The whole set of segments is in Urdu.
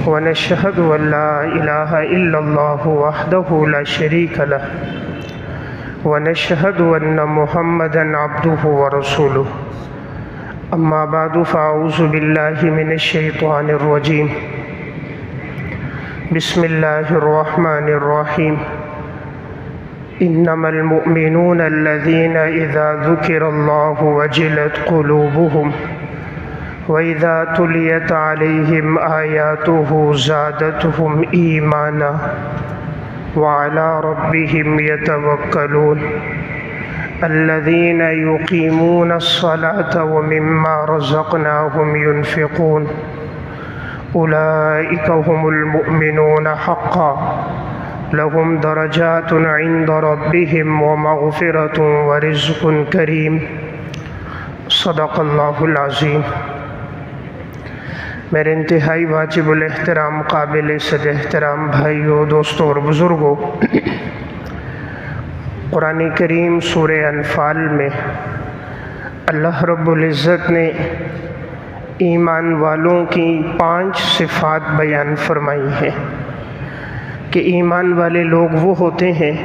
ونشهد أن لا إله إلا الله وحده لا شريك له ونشهد أن محمدا عبده ورسوله أما بعد فأعوذ بالله من الشيطان الرجيم بسم الله الرحمن الرحيم إنما المؤمنون الذين إذا ذكر الله وجلت قلوبهم وإذا تليت عليهم آياته زادتهم إيمانا وعلى ربهم يتوكلون الذين يقيمون الصلاة ومما رزقناهم ينفقون أولئك هم المؤمنون حقا لهم درجات عند ربهم ومغفرة ورزق كريم صدق اللہ العظیم۔ میرے انتہائی واجب الاحترام قابل صد احترام بھائیوں، دوستوں اور بزرگوں، قرآن کریم سورہ انفال میں اللہ رب العزت نے ایمان والوں کی 5 صفات بیان فرمائی ہیں کہ ایمان والے لوگ وہ ہوتے ہیں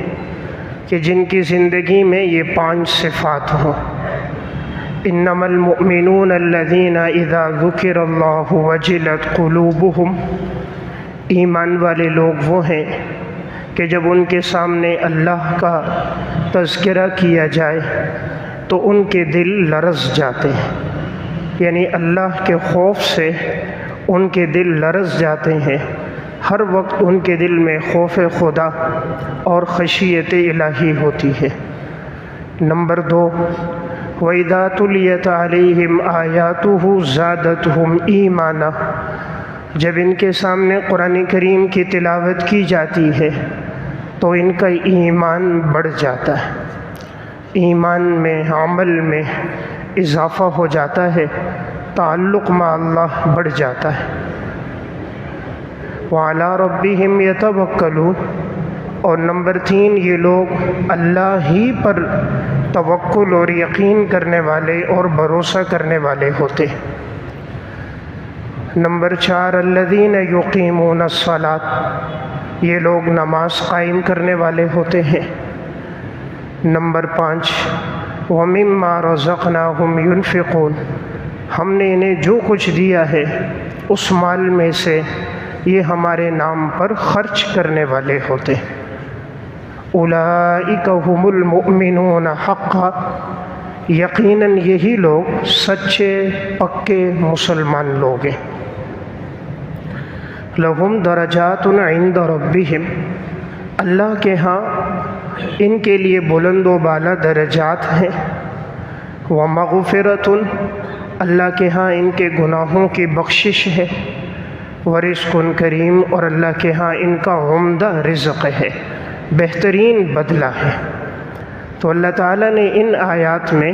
کہ جن کی زندگی میں یہ 5 صفات ہوں۔ انما المؤمنون الذین اذا ذکر اللہ وجلت قلوبہم، ایمان والے لوگ وہ ہیں کہ جب ان کے سامنے اللہ کا تذکرہ کیا جائے تو ان کے دل لرز جاتے ہیں، یعنی اللہ کے خوف سے ان کے دل لرز جاتے ہیں، ہر وقت ان کے دل میں خوف خدا اور خشیت الہی ہوتی ہے۔ نمبر 2، وَإِذَا تُلِيَتْ عَلَيْهِمْ آيَاتُهُ زَادَتْهُمْ ایمانا، جب ان کے سامنے قرآن کریم کی تلاوت کی جاتی ہے تو ان کا ایمان بڑھ جاتا ہے، ایمان میں عمل میں اضافہ ہو جاتا ہے، تعلق مع اللہ بڑھ جاتا ہے۔ وَعَلَىٰ رَبِّهِمْ يَتَوَكَّلُونَ، اور نمبر 3، یہ لوگ اللہ ہی پر توکل اور یقین کرنے والے اور بھروسہ کرنے والے ہوتے۔ نمبر 4، الذین یقیمون الصلاۃ، یہ لوگ نماز قائم کرنے والے ہوتے ہیں۔ نمبر 5، وَمِمَّا رَزَقْنَاهُمْ يُنْفِقُونَ، ہم نے انہیں جو کچھ دیا ہے اس مال میں سے یہ ہمارے نام پر خرچ کرنے والے ہوتے۔ اولئک هم المؤمنون حقا، یقیناً یہی لوگ سچے پکے مسلمان لوگ ہیں۔ لہم درجات عند ربہم، اللہ کے ہاں ان کے لیے بلند و بالا درجات ہیں۔ ومغفرۃ، اللہ کے ہاں ان کے گناہوں کی بخشش ہے۔ ورزق کریم، اور اللہ کے ہاں ان کا عمدہ رزق ہے، بہترین بدلہ ہے۔ تو اللہ تعالیٰ نے ان آیات میں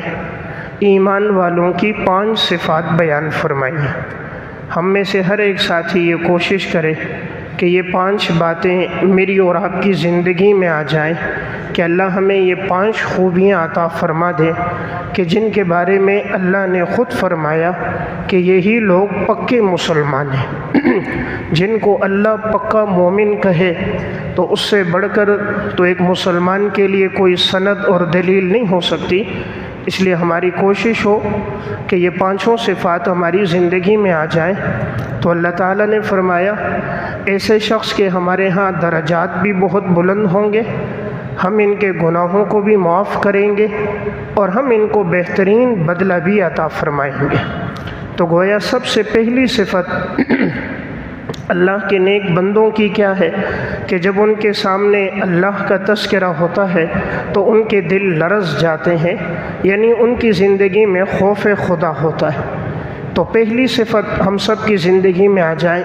ایمان والوں کی 5 صفات بیان فرمائی ہیں۔ ہم میں سے ہر ایک ساتھی یہ کوشش کرے کہ یہ 5 باتیں میری اور آپ کی زندگی میں آ جائیں، کہ اللہ ہمیں یہ 5 خوبیاں عطا فرما دے کہ جن کے بارے میں اللہ نے خود فرمایا کہ یہی لوگ پکے مسلمان ہیں۔ جن کو اللہ پکا مومن کہے تو اس سے بڑھ کر تو ایک مسلمان کے لیے کوئی سند اور دلیل نہیں ہو سکتی، اس لیے ہماری کوشش ہو کہ یہ 5 صفات ہماری زندگی میں آ جائیں۔ تو اللہ تعالیٰ نے فرمایا ایسے شخص کے ہمارے ہاں درجات بھی بہت بلند ہوں گے، ہم ان کے گناہوں کو بھی معاف کریں گے اور ہم ان کو بہترین بدلہ بھی عطا فرمائیں گے۔ تو گویا سب سے پہلی صفت اللہ کے نیک بندوں کی کیا ہے کہ جب ان کے سامنے اللہ کا تذکرہ ہوتا ہے تو ان کے دل لرز جاتے ہیں، یعنی ان کی زندگی میں خوف خدا ہوتا ہے۔ تو پہلی صفت ہم سب کی زندگی میں آ جائے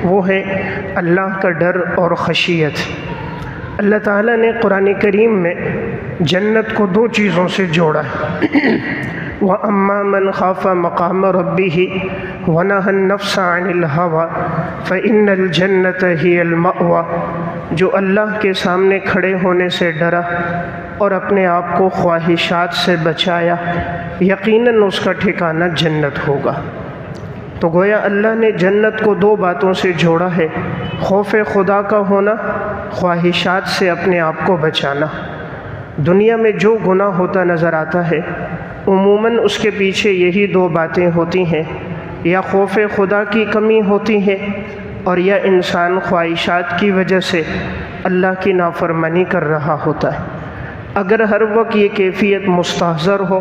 وہ ہے اللہ کا ڈر اور خشیت۔ اللہ تعالیٰ نے قرآن کریم میں جنت کو 2 چیزوں سے جوڑا ہے۔ وَأَمَّا مَنْ خَافَ مَقَامَ رَبِّهِ وَنَهَى النَّفْسَ عَنِ الْهَوَىٰ فَإِنَّ الْجَنَّةَ هِيَ الْمَأْوَىٰ، جو اللہ کے سامنے کھڑے ہونے سے ڈرا اور اپنے آپ کو خواہشات سے بچایا، یقیناً اس کا ٹھکانہ جنت ہوگا۔ تو گویا اللہ نے جنت کو دو باتوں سے جوڑا ہے، خوف خدا کا ہونا، خواہشات سے اپنے آپ کو بچانا۔ دنیا میں جو گناہ ہوتا نظر آتا ہے عموماً اس کے پیچھے یہی دو باتیں ہوتی ہیں، یا خوف خدا کی کمی ہوتی ہے اور یا انسان خواہشات کی وجہ سے اللہ کی نافرمانی کر رہا ہوتا ہے۔ اگر ہر وقت یہ کیفیت مستحضر ہو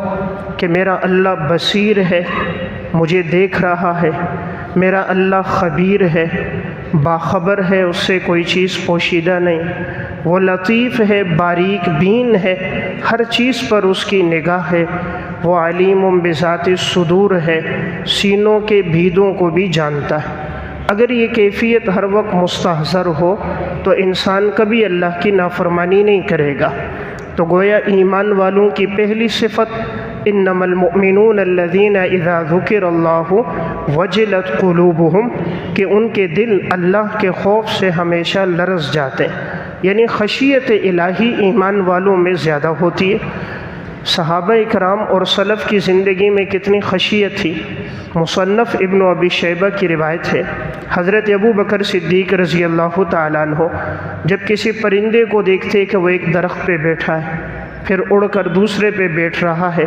کہ میرا اللہ بصیر ہے، مجھے دیکھ رہا ہے، میرا اللہ خبیر ہے، باخبر ہے، اس سے کوئی چیز پوشیدہ نہیں، وہ لطیف ہے، باریک بین ہے، ہر چیز پر اس کی نگاہ ہے، وہ علیم بذات الصدور ہے، سینوں کے بھیدوں کو بھی جانتا ہے۔ اگر یہ کیفیت ہر وقت مستحضر ہو تو انسان کبھی اللہ کی نافرمانی نہیں کرے گا۔ تو گویا ایمان والوں کی پہلی صفت انما المؤمنون الذین اذا ذکر اللہ وجلت قلوبہم، کہ ان کے دل اللہ کے خوف سے ہمیشہ لرز جاتے ہیں، یعنی خشیت الہی ایمان والوں میں زیادہ ہوتی ہے۔ صحابہ اکرام اور سلف کی زندگی میں کتنی خشیت تھی۔ مصنف ابن ابی شیبہ کی روایت ہے، حضرت ابو بکر صدیق رضی اللہ تعالیٰ عنہ جب کسی پرندے کو دیکھتے کہ وہ ایک درخت پہ بیٹھا ہے پھر اڑ کر دوسرے پہ بیٹھ رہا ہے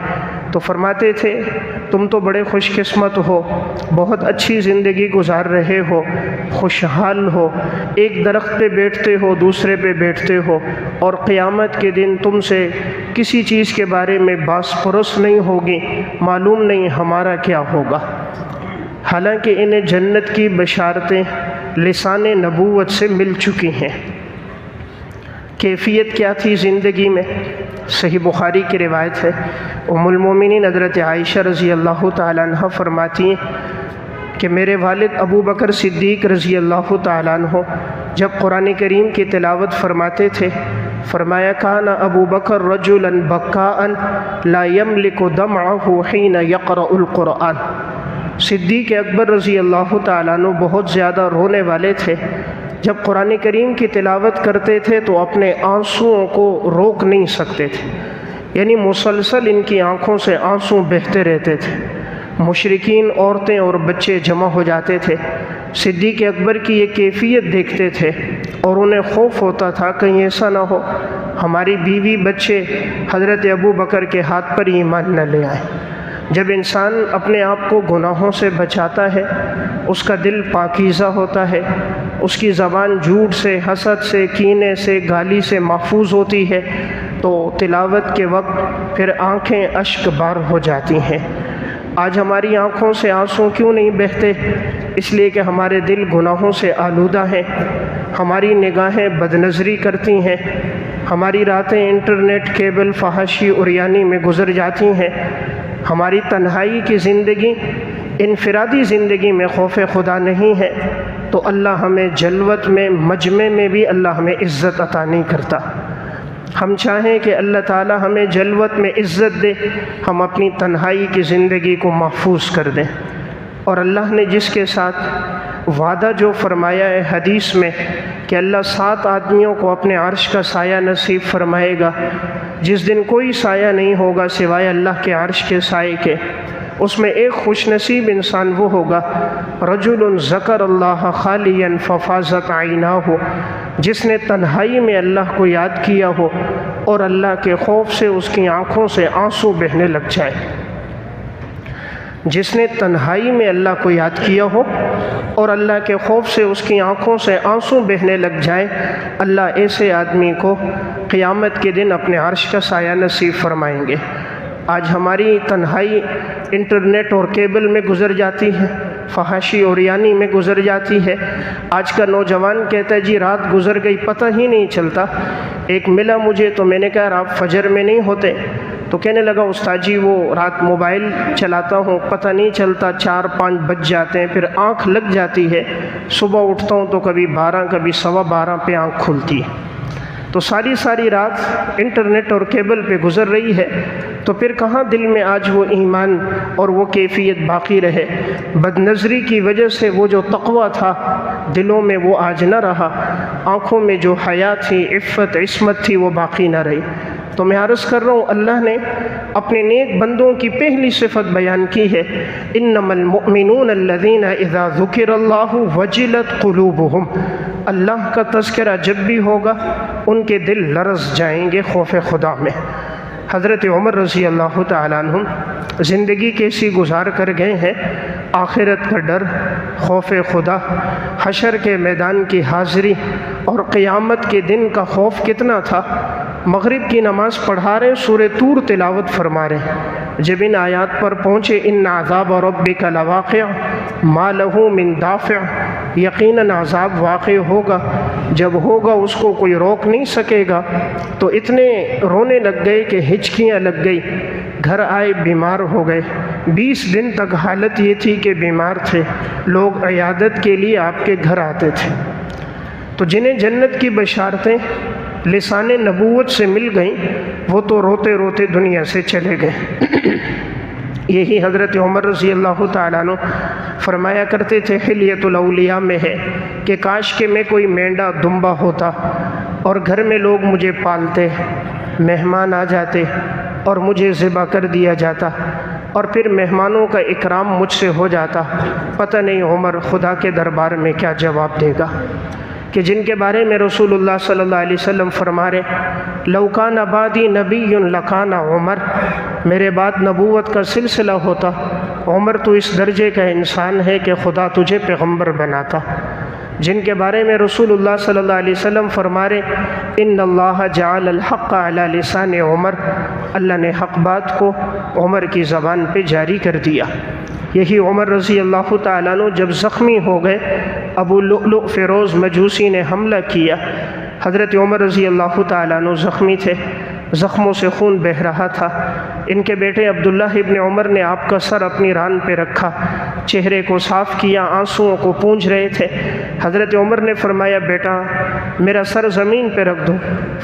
تو فرماتے تھے تم تو بڑے خوش قسمت ہو، بہت اچھی زندگی گزار رہے ہو، خوشحال ہو، ایک درخت پہ بیٹھتے ہو، دوسرے پہ بیٹھتے ہو، اور قیامت کے دن تم سے کسی چیز کے بارے میں باس پرس نہیں ہوگی، معلوم نہیں ہمارا کیا ہوگا۔ حالانکہ انہیں جنت کی بشارتیں لسان نبوت سے مل چکی ہیں۔ کیفیت کیا تھی زندگی میں؟ صحیح بخاری کی روایت ہے، ام المومنین حضرت عائشہ رضی اللہ تعالیٰ عنہ فرماتی ہیں کہ میرے والد ابو بکر صدیق رضی اللہ تعالیٰ عنہ جب قرآن کریم کی تلاوت فرماتے تھے فرمایا کان ابو بکر رجلا بکاء لا یملک دمعہ حین یقرأ القرآن، صدیق اکبر رضی اللہ تعالیٰ عنہ بہت زیادہ رونے والے تھے۔ جب قرآن کریم کی تلاوت کرتے تھے تو اپنے آنسوؤں کو روک نہیں سکتے تھے، یعنی مسلسل ان کی آنکھوں سے آنسو بہتے رہتے تھے۔ مشرکین، عورتیں اور بچے جمع ہو جاتے تھے، صدیق اکبر کی یہ کیفیت دیکھتے تھے اور انہیں خوف ہوتا تھا کہیں ایسا نہ ہو ہماری بیوی بچے حضرت ابو بکر کے ہاتھ پر ایمان نہ لے آئیں۔ جب انسان اپنے آپ کو گناہوں سے بچاتا ہے اس کا دل پاکیزہ ہوتا ہے، اس کی زبان جھوٹ سے، حسد سے، کینے سے، گالی سے محفوظ ہوتی ہے، تو تلاوت کے وقت پھر آنکھیں اشک بار ہو جاتی ہیں۔ آج ہماری آنکھوں سے آنسو کیوں نہیں بہتے؟ اس لیے کہ ہمارے دل گناہوں سے آلودہ ہیں، ہماری نگاہیں بدنظری کرتی ہیں، ہماری راتیں انٹرنیٹ، کیبل، فحاشی اور یعنی میں گزر جاتی ہیں، ہماری تنہائی کی زندگی، انفرادی زندگی میں خوف خدا نہیں ہے، تو اللہ ہمیں جلوت میں، مجمع میں بھی اللہ ہمیں عزت عطا نہیں کرتا۔ ہم چاہیں کہ اللہ تعالی ہمیں جلوت میں عزت دے، ہم اپنی تنہائی کی زندگی کو محفوظ کر دیں۔ اور اللہ نے جس کے ساتھ وعدہ جو فرمایا ہے حدیث میں کہ اللہ 7 آدمیوں کو اپنے عرش کا سایہ نصیب فرمائے گا جس دن کوئی سایہ نہیں ہوگا سوائے اللہ کے عرش کے سائے کے، اس میں ایک خوش نصیب انسان وہ ہوگا رجل ذکر اللہ خالیا ففاضت عیناہ، جس نے تنہائی میں اللہ کو یاد کیا ہو اور اللہ کے خوف سے اس کی آنکھوں سے آنسو بہنے لگ جائے۔ جس نے تنہائی میں اللہ کو یاد کیا ہو اور اللہ کے خوف سے اس کی آنکھوں سے آنسو بہنے لگ جائے، اللہ ایسے آدمی کو قیامت کے دن اپنے عرش کا سایہ نصیب فرمائیں گے۔ آج ہماری تنہائی انٹرنیٹ اور کیبل میں گزر جاتی ہے، فحاشی اور یعنی میں گزر جاتی ہے۔ آج کا نوجوان کہتا ہے جی رات گزر گئی پتہ ہی نہیں چلتا۔ ایک ملا مجھے تو میں نے کہا آپ فجر میں نہیں ہوتے؟ تو کہنے لگا استاد جی وہ رات موبائل چلاتا ہوں، پتہ نہیں چلتا 4-5 بج جاتے ہیں، پھر آنکھ لگ جاتی ہے، صبح اٹھتا ہوں تو کبھی 12 کبھی 12:15 پہ آنکھ کھلتی ہے۔ تو ساری رات انٹرنیٹ اور کیبل پہ گزر رہی ہے، تو پھر کہاں دل میں آج وہ ایمان اور وہ کیفیت باقی رہے؟ بد نظری کی وجہ سے وہ جو تقویٰ تھا دلوں میں وہ آج نہ رہا، آنکھوں میں جو حیا تھی، عفت، عصمت تھی وہ باقی نہ رہی۔ تو میں عرض کر رہا ہوں اللہ نے اپنے نیک بندوں کی پہلی صفت بیان کی ہے، انما المؤمنون الذین اذا ذکر اللہ وجلت قلوبہم، اللہ کا تذکرہ جب بھی ہوگا ان کے دل لرز جائیں گے خوف خدا میں۔ حضرت عمر رضی اللہ تعالیٰ عنہ زندگی کیسی گزار کر گئے ہیں، آخرت کا ڈر، خوف خدا، حشر کے میدان کی حاضری اور قیامت کے دن کا خوف کتنا تھا۔ مغرب کی نماز پڑھا رہے، سورہ طور تلاوت فرما رہے، جب ان آیات پر پہنچے ان عذاب ربک لواقع ما لہ من دافع، یقیناً عذاب واقع ہوگا، جب ہوگا اس کو کوئی روک نہیں سکے گا، تو اتنے رونے لگ گئے کہ ہچکیاں لگ گئی، گھر آئے بیمار ہو گئے، 20 دن تک حالت یہ تھی کہ بیمار تھے، لوگ عیادت کے لیے آپ کے گھر آتے تھے۔ تو جنہیں جنت کی بشارتیں لسان نبوت سے مل گئیں وہ تو روتے روتے دنیا سے چلے گئے۔ یہی حضرت عمر رضی اللہ تعالیٰ عنہ فرمایا کرتے تھے، حلیۃ الاولیاء میں ہے کہ کاش کہ میں کوئی مینڈا دمبا ہوتا اور گھر میں لوگ مجھے پالتے، مہمان آ جاتے اور مجھے ذبح کر دیا جاتا اور پھر مہمانوں کا اکرام مجھ سے ہو جاتا، پتہ نہیں عمر خدا کے دربار میں کیا جواب دے گا، کہ جن کے بارے میں رسول اللہ صلی اللہ علیہ وسلم فرما رہے، لو کان بعدی نبی لکان عمر، میرے بعد نبوت کا سلسلہ ہوتا، عمر تو اس درجے کا انسان ہے کہ خدا تجھے پیغمبر بناتا۔ جن کے بارے میں رسول اللہ صلی اللہ علیہ وسلم فرما رہے، ان اللہ جعل الحق علی لسان عمر، اللہ نے حق بات کو عمر کی زبان پہ جاری کر دیا۔ یہی عمر رضی اللہ تعالیٰ عنہ جب زخمی ہو گئے، ابو لؤلؤ فیروز مجوسی نے حملہ کیا، حضرت عمر رضی اللہ تعالیٰ عنہ زخمی تھے، زخموں سے خون بہہ رہا تھا۔ ان کے بیٹے عبداللہ ابن عمر نے آپ کا سر اپنی ران پہ رکھا، چہرے کو صاف کیا، آنسوؤں کو پونجھ رہے تھے۔ حضرت عمر نے فرمایا، بیٹا میرا سر زمین پہ رکھ دو۔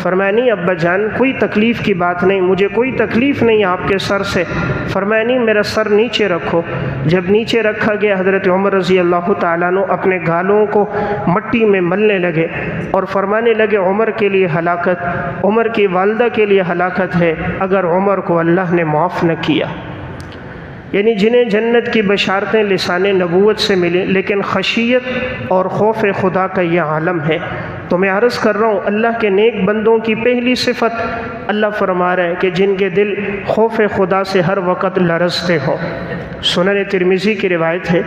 فرمایا نہیں ابا جان، کوئی تکلیف کی بات نہیں، مجھے کوئی تکلیف نہیں آپ کے سر سے۔ فرمایا نہیں، میرا سر نیچے رکھو۔ جب نیچے رکھا گیا، حضرت عمر رضی اللہ تعالیٰ عنہ اپنے گالوں کو مٹی میں ملنے لگے اور فرمانے لگے، عمر کے لیے ہلاکت، عمر کی والدہ کے لیے ہلاکت ہے اگر عمر کو اللہ نے معاف نہ کیا۔ یعنی جنہیں جنت کی بشارتیں لسان نبوت سے ملیں لیکن خشیت اور خوف خدا کا یہ عالم ہے۔ تو میں عرض کر رہا ہوں اللہ کے نیک بندوں کی پہلی صفت اللہ فرما رہا ہے کہ جن کے دل خوف خدا سے ہر وقت لرزتے ہوں۔ سنن ترمذی کی روایت ہے،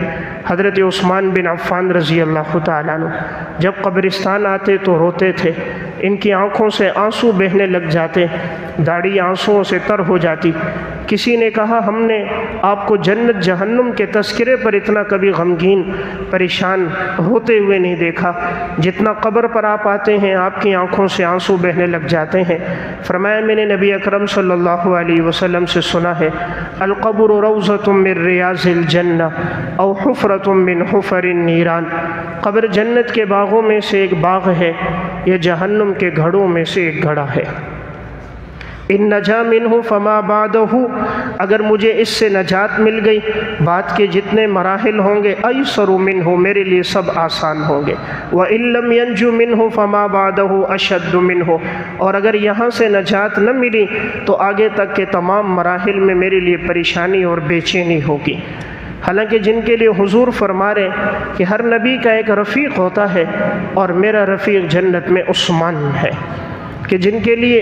حضرت عثمان بن عفان رضی اللہ تعالیٰ عنہ جب قبرستان آتے تو روتے تھے، ان کی آنکھوں سے آنسو بہنے لگ جاتے، داڑھی آنسوؤں سے تر ہو جاتی۔ کسی نے کہا، ہم نے آپ کو جنت جہنم کے تذکرے پر اتنا کبھی غمگین پریشان ہوتے ہوئے نہیں دیکھا، جتنا قبر پر آپ آتے ہیں آپ کی آنکھوں سے آنسو بہنے لگ جاتے ہیں۔ فرمایا میں نے نبی اکرم صلی اللہ علیہ وسلم سے سنا ہے، القبر روضۃ من ریاض الجنہ او حفرۃ من حفر النیران، قبر جنت کے باغوں میں سے ایک باغ ہے، یہ جہنم کے گھڑوں میں سے ایک گھڑا ہے۔ ان نجا منہ فما بعدہ، اگر مجھے اس سے نجات مل گئی، بعد کے جتنے مراحل ہوں گے ایسر منہ، میرے لیے سب آسان ہوں گے۔ وَإِن لَّمْ يَنْجُ مِنْهُ فَمَا بَعْدَهُ أَشَدُّ مِنْهُ، اور اگر یہاں سے نجات نہ ملی تو آگے تک کے تمام مراحل میں میرے لیے پریشانی اور بے چینی ہوگی۔ حالانکہ جن کے لیے حضور فرما رہے کہ ہر نبی کا ایک رفیق ہوتا ہے اور میرا رفیق جنت میں عثمان ہے، کہ جن کے لیے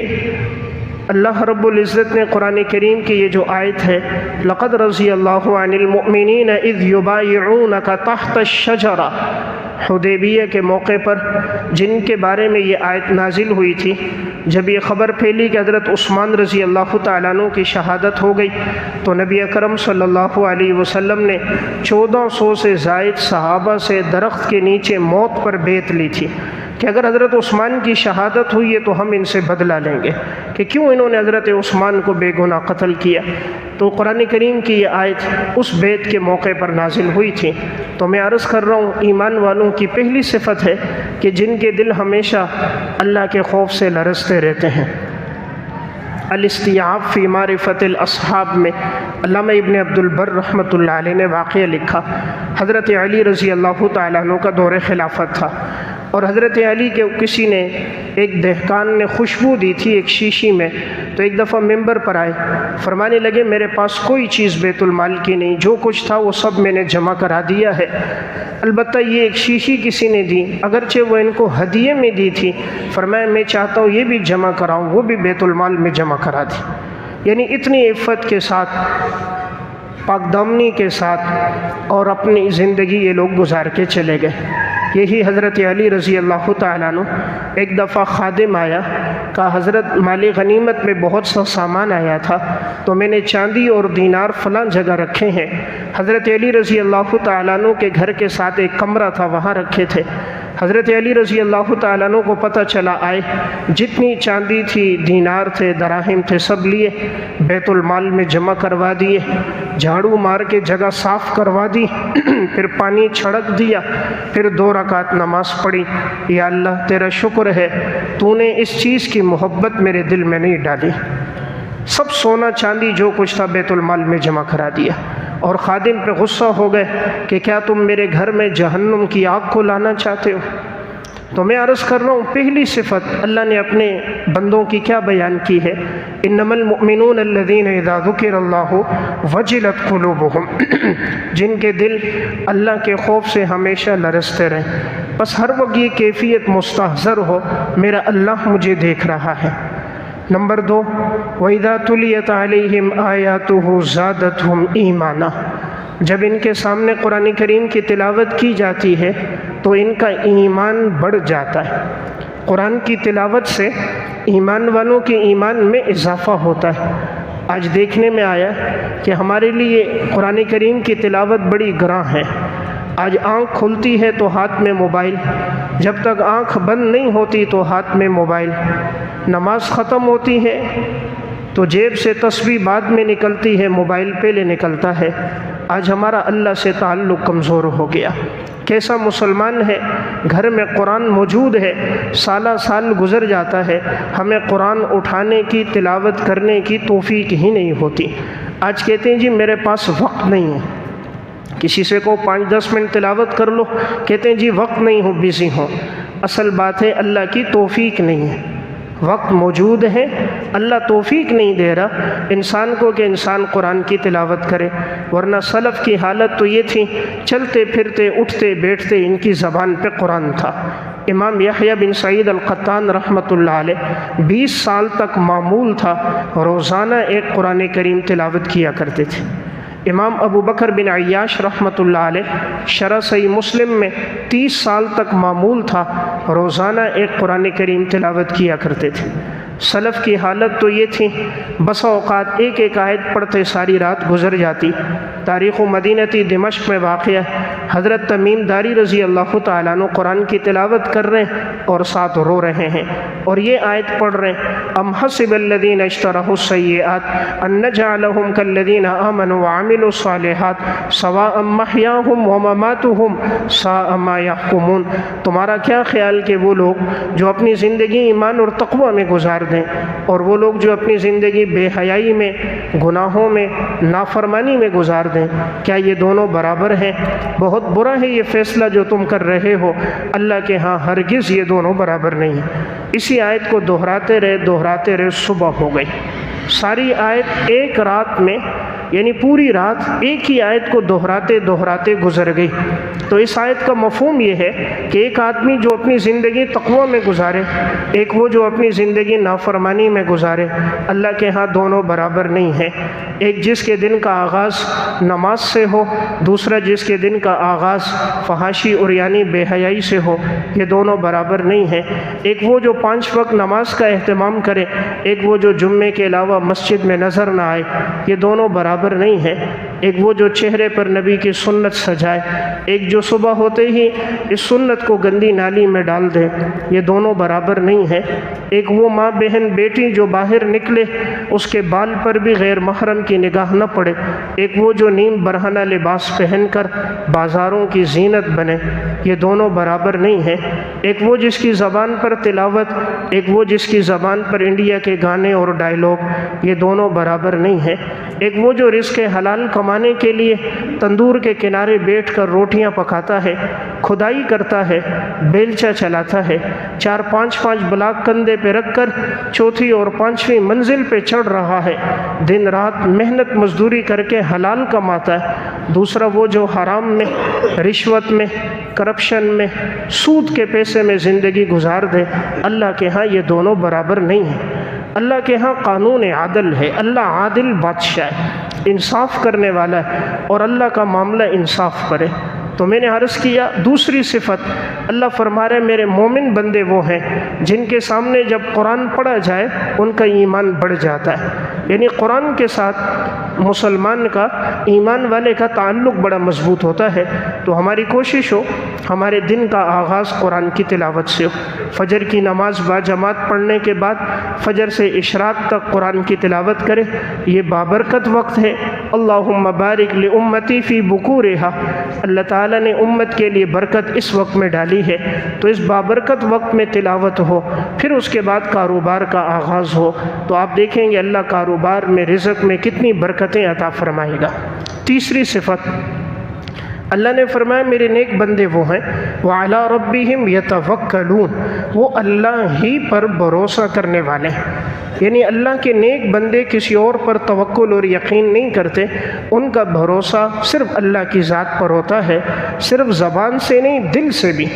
اللہ رب العزت نے قرآن کریم کی یہ جو آیت ہے، لقد رضی اللہ عن المؤمنین اذ یبایعونک تحت الشجرہ، حدیبیہ کے موقع پر جن کے بارے میں یہ آیت نازل ہوئی تھی، جب یہ خبر پھیلی کہ حضرت عثمان رضی اللہ تعالیٰ عنہ کی شہادت ہو گئی تو نبی اکرم صلی اللہ علیہ وسلم نے 1400 سے زائد صحابہ سے درخت کے نیچے موت پر بیعت لی تھی کہ اگر حضرت عثمان کی شہادت ہوئی ہے تو ہم ان سے بدلہ لیں گے، کہ کیوں انہوں نے حضرت عثمان کو بے گناہ قتل کیا۔ تو قرآن کریم کی یہ آیت اس بیعت کے موقع پر نازل ہوئی تھی۔ تو میں عرض کر رہا ہوں ایمان والوں کی پہلی صفت ہے کہ جن کے دل ہمیشہ اللہ کے خوف سے لرزتے رہتے ہیں۔ الاستیعاب فی معرفت الاصحاب میں علامہ ابن عبد البر رحمۃ اللہ علیہ نے واقعہ لکھا، حضرت علی رضی اللہ تعالیٰ عنہ کا دور خلافت تھا، اور حضرت علی کے کسی نے ایک دہقان نے خوشبو دی تھی ایک شیشی میں، تو ایک دفعہ ممبر پر آئے، فرمانے لگے میرے پاس کوئی چیز بیت المال کی نہیں، جو کچھ تھا وہ سب میں نے جمع کرا دیا ہے، البتہ یہ ایک شیشی کسی نے دی، اگرچہ وہ ان کو ہدیے میں دی تھی، فرمایا میں چاہتا ہوں یہ بھی جمع کراؤں، وہ بھی بیت المال میں جمع کرا دی۔ یعنی اتنی عفت کے ساتھ، پاک دامنی کے ساتھ اور اپنی زندگی یہ لوگ گزار کے چلے گئے۔ یہی حضرت علی رضی اللہ تعالیٰ عنہ، ایک دفعہ خادم آیا، کہا حضرت مال غنیمت میں بہت سا سامان آیا تھا، تو میں نے چاندی اور دینار فلاں جگہ رکھے ہیں۔ حضرت علی رضی اللہ تعالیٰ عنہ کے گھر کے ساتھ ایک کمرہ تھا، وہاں رکھے تھے۔ حضرت علی رضی اللہ تعالیٰ عنہ کو پتہ چلا، آئے، جتنی چاندی تھی، دینار تھے، دراہم تھے، سب لیے بیت المال میں جمع کروا دیے، جھاڑو مار کے جگہ صاف کروا دی، پھر پانی چھڑک دیا، پھر 2 رکعت نماز پڑھی، یا اللہ تیرا شکر ہے تو نے اس چیز کی محبت میرے دل میں نہیں ڈالی۔ سب سونا چاندی جو کچھ تھا بیت المال میں جمع کرا دیا، اور خادم پہ غصہ ہو گئے کہ کیا تم میرے گھر میں جہنم کی آگ کو لانا چاہتے ہو؟ تو میں عرض کر رہا ہوں، پہلی صفت اللہ نے اپنے بندوں کی کیا بیان کی ہے؟ انما المؤمنون الذین اذا ذکر اللہ وجلت قلوبہم، جن کے دل اللہ کے خوف سے ہمیشہ لرزتے رہیں، بس ہر وقت یہ کیفیت مستحضر ہو، میرا اللہ مجھے دیکھ رہا ہے۔ نمبر 2، وَإِذَا تُلِيَتْ عَلَيْهِمْ آيَاتُهُ زَادَتْهُمْ ایمانا، جب ان کے سامنے قرآن کریم کی تلاوت کی جاتی ہے تو ان کا ایمان بڑھ جاتا ہے۔ قرآن کی تلاوت سے ایمان والوں کے ایمان میں اضافہ ہوتا ہے۔ آج دیکھنے میں آیا کہ ہمارے لیے قرآن کریم کی تلاوت بڑی گراں ہے۔ آج آنکھ کھلتی ہے تو ہاتھ میں موبائل، جب تک آنکھ بند نہیں ہوتی تو ہاتھ میں موبائل، نماز ختم ہوتی ہے تو جیب سے تسبیح بعد میں نکلتی ہے، موبائل پہلے نکلتا ہے۔ آج ہمارا اللہ سے تعلق کمزور ہو گیا۔ کیسا مسلمان ہے، گھر میں قرآن موجود ہے، سالہ سال گزر جاتا ہے، ہمیں قرآن اٹھانے کی، تلاوت کرنے کی توفیق ہی نہیں ہوتی۔ آج کہتے ہیں جی میرے پاس وقت نہیں ہے، کسی سے کو 5-10 منٹ تلاوت کر لو، کہتے ہیں جی وقت نہیں ہو، بیزی ہوں۔ اصل بات ہے اللہ کی توفیق نہیں ہے، وقت موجود ہے، اللہ توفیق نہیں دے رہا انسان کو کہ انسان قرآن کی تلاوت کرے، ورنہ سلف کی حالت تو یہ تھی، چلتے پھرتے اٹھتے بیٹھتے ان کی زبان پہ قرآن تھا۔ امام یحییٰ بن سعید القطان رحمۃ اللہ علیہ 20 سال تک معمول تھا روزانہ ایک قرآن کریم تلاوت کیا کرتے تھے۔ امام ابو بکر بن عیاش رحمۃ اللہ علیہ شرح صحیح مسلم میں 30 سال تک معمول تھا روزانہ ایک قرآن کریم تلاوت کیا کرتے تھے۔ سلف کی حالت تو یہ تھی، بسا اوقات ایک ایک آیت پڑھتے ساری رات گزر جاتی۔ تاریخ مدینتی دمشق میں واقع حضرت تمیم داری رضی اللہ تعالیٰ عنہ قرآن کی تلاوت کر رہے ہیں اور ساتھ رو رہے ہیں، اور یہ آیت پڑھ رہے ہیں، ام حسب الذین اجترحوا السیئات ان نجعلہم کالذین آمنوا وعملوا الصالحات سواء محیاہم ومماتہم ساء ما یحکمون۔ تمہارا کیا خیال کہ وہ لوگ جو اپنی زندگی ایمان اور تقوی میں گزار دیں اور وہ لوگ جو اپنی زندگی بے حیائی میں، گناہوں میں، نافرمانی میں گزار دیں، کیا یہ دونوں برابر ہیں؟ بہت برا ہے یہ فیصلہ جو تم کر رہے ہو، اللہ کے ہاں ہرگز یہ دونوں برابر نہیں ہیں۔ اسی آیت کو دہراتے رہے صبح ہو گئی۔ ساری آیت ایک رات میں، یعنی پوری رات ایک ہی آیت کو دہراتے گزر گئی۔ تو اس آیت کا مفہوم یہ ہے کہ ایک آدمی جو اپنی زندگی تقوی میں گزارے، ایک وہ جو اپنی زندگی نافرمانی میں گزارے، اللہ کے ہاں دونوں برابر نہیں ہیں۔ ایک جس کے دن کا آغاز نماز سے ہو، دوسرا جس کے دن کا آغاز فحاشی اور یعنی بے حیائی سے ہو، یہ دونوں برابر نہیں ہیں۔ ایک وہ جو 5 وقت نماز کا اہتمام کرے، ایک وہ جو جمعے کے علاوہ مسجد میں نظر نہ آئے، یہ دونوں برابر نہیں ہیں۔ ایک وہ جو چہرے پر نبی کی سنت سجائے، ایک جو صبح ہوتے ہی اس سنت کو گندی نالی میں ڈال دے، یہ دونوں برابر نہیں ہیں۔ ایک وہ ماں بہن بیٹی جو باہر نکلے اس کے بال پر بھی غیر محرم کی نگاہ نہ پڑے، ایک وہ جو نیم برہنہ لباس پہن کر بازاروں کی زینت بنے، یہ دونوں برابر نہیں ہیں۔ ایک وہ جس کی زبان پر تلاوت، ایک وہ جس کی زبان پر انڈیا کے گانے اور ڈائیلاگ، یہ دونوں برابر نہیں ہیں۔ ایک وہ جو رزق حلال کمانے کمانے کے لیے تندور کے کنارے بیٹھ کر روٹیاں پکاتا ہے، کھدائی کرتا ہے، بیلچا چلاتا ہے، 4-5 بلاک کندھے پہ رکھ کر 4تھی اور 5ویں منزل پہ چڑھ رہا ہے، دن رات محنت مزدوری کر کے حلال کماتا ہے۔ دوسرا وہ جو حرام میں، رشوت میں، کرپشن میں، سود کے پیسے میں زندگی گزار دے، اللہ کے ہاں یہ دونوں برابر نہیں ہیں۔ اللہ کے ہاں قانون عدل ہے، اللہ عادل بادشاہ ہے، انصاف کرنے والا ہے، اور اللہ کا معاملہ انصاف کرے۔ تو میں نے عرض کیا دوسری صفت اللہ فرما رہے میرے مومن بندے وہ ہیں جن کے سامنے جب قرآن پڑھا جائے ان کا ایمان بڑھ جاتا ہے، یعنی قرآن کے ساتھ مسلمان کا، ایمان والے کا تعلق بڑا مضبوط ہوتا ہے۔ تو ہماری کوشش ہو ہمارے دن کا آغاز قرآن کی تلاوت سے ہو، فجر کی نماز باجماعت پڑھنے کے بعد فجر سے اشراق تک قرآن کی تلاوت کرے، یہ بابرکت وقت ہے۔ اللہم بارک لامتی فی بکورہا، اللہ تعالیٰ نے امت کے لیے برکت اس وقت میں ڈالی ہے، تو اس بابرکت وقت میں تلاوت ہو، پھر اس کے بعد کاروبار کا آغاز ہو، تو آپ دیکھیں گے اللہ کاروبار میں، رزق میں کتنی برکتیں عطا فرمائے گا۔ تیسری صفت اللہ نے فرمایا میرے نیک بندے وہ ہیں وَعَلَىٰ رَبِّهِمْ يَتَوَكَّلُونَ، وہ اللہ ہی پر بھروسہ کرنے والے ہیں، یعنی اللہ کے نیک بندے کسی اور پر توکل اور یقین نہیں کرتے، ان کا بھروسہ صرف اللہ کی ذات پر ہوتا ہے، صرف زبان سے نہیں دل سے بھی۔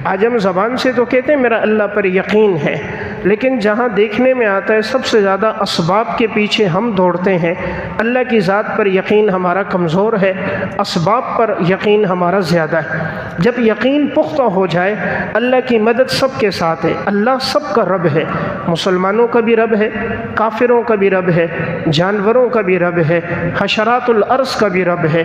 آج ہم زبان سے تو کہتے ہیں میرا اللہ پر یقین ہے، لیکن جہاں دیکھنے میں آتا ہے سب سے زیادہ اسباب کے پیچھے ہم دوڑتے ہیں، اللہ کی ذات پر یقین ہمارا کمزور ہے، اسباب پر یقین ہمارا زیادہ ہے۔ جب یقین پختہ ہو جائے اللہ کی مدد سب کے ساتھ ہے، اللہ سب کا رب ہے، مسلمانوں کا بھی رب ہے، کافروں کا بھی رب ہے، جانوروں کا بھی رب ہے، حشرات الارض کا بھی رب ہے،